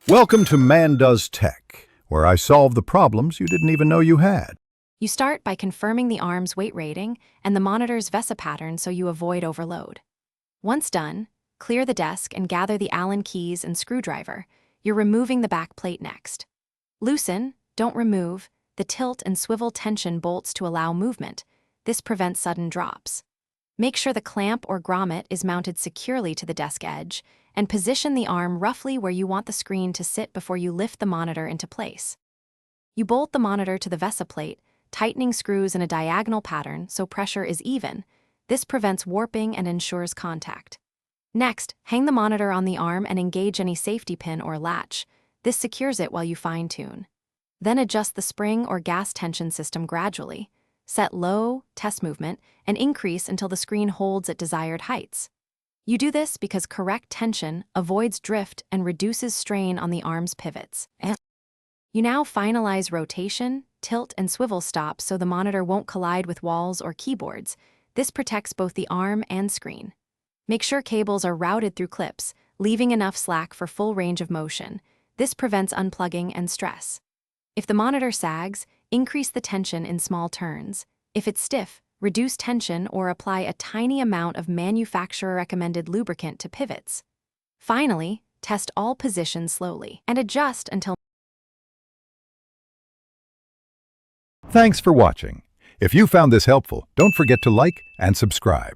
Welcome to Man Does Tech, where I solve the problems you didn't even know you had. You start by confirming the arm's weight rating and the monitor's VESA pattern so you avoid overload. Once done, clear the desk and gather the Allen keys and screwdriver. You're removing the back plate next. Loosen, don't remove, the tilt and swivel tension bolts to allow movement. This prevents sudden drops. Make sure the clamp or grommet is mounted securely to the desk edge, and position the arm roughly where you want the screen to sit before you lift the monitor into place. You bolt the monitor to the VESA plate, tightening screws in a diagonal pattern so pressure is even. This prevents warping and ensures contact. Next, hang the monitor on the arm and engage any safety pin or latch. This secures it while you fine-tune. Then adjust the spring or gas tension system gradually. Set low, test movement, and increase until the screen holds at desired heights. You do this because correct tension avoids drift and reduces strain on the arm's pivots. You now finalize rotation, tilt, and swivel stops so the monitor won't collide with walls or keyboards. This protects both the arm and screen. Make sure cables are routed through clips, leaving enough slack for full range of motion. This prevents unplugging and stress. If the monitor sags, increase the tension in small turns. If it's stiff, reduce tension or apply a tiny amount of manufacturer-recommended lubricant to pivots. Finally, test all positions slowly and adjust until... Thanks for watching. If you found this helpful, don't forget to like and subscribe.